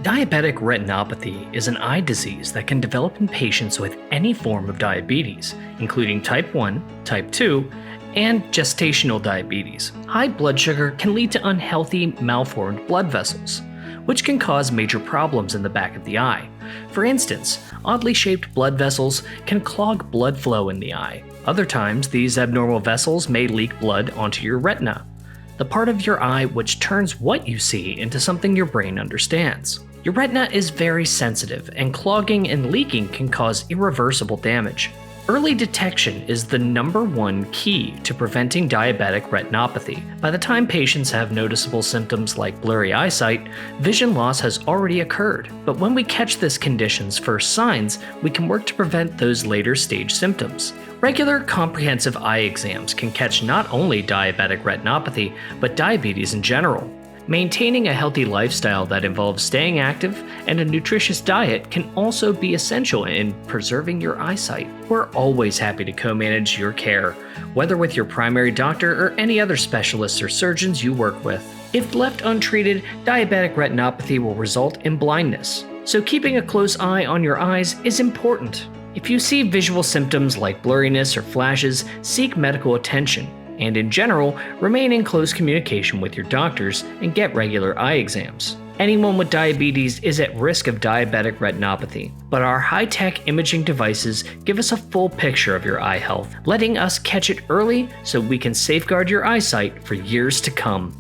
Diabetic retinopathy is an eye disease that can develop in patients with any form of diabetes, including type 1, type 2, and gestational diabetes. High blood sugar can lead to unhealthy, malformed blood vessels, which can cause major problems in the back of the eye. For instance, oddly shaped blood vessels can clog blood flow in the eye. Other times, these abnormal vessels may leak blood onto your retina, the part of your eye which turns what you see into something your brain understands. Your retina is very sensitive, and clogging and leaking can cause irreversible damage. Early detection is the #1 key to preventing diabetic retinopathy. By the time patients have noticeable symptoms like blurry eyesight, vision loss has already occurred. But when we catch this condition's first signs, we can work to prevent those later stage symptoms. Regular comprehensive eye exams can catch not only diabetic retinopathy, but diabetes in general. Maintaining a healthy lifestyle that involves staying active and a nutritious diet can also be essential in preserving your eyesight. We're always happy to co-manage your care, whether with your primary doctor or any other specialists or surgeons you work with. If left untreated, diabetic retinopathy will result in blindness. So keeping a close eye on your eyes is important. If you see visual symptoms like blurriness or flashes, seek medical attention. And in general, remain in close communication with your doctors and get regular eye exams. Anyone with diabetes is at risk of diabetic retinopathy, but our high-tech imaging devices give us a full picture of your eye health, letting us catch it early so we can safeguard your eyesight for years to come.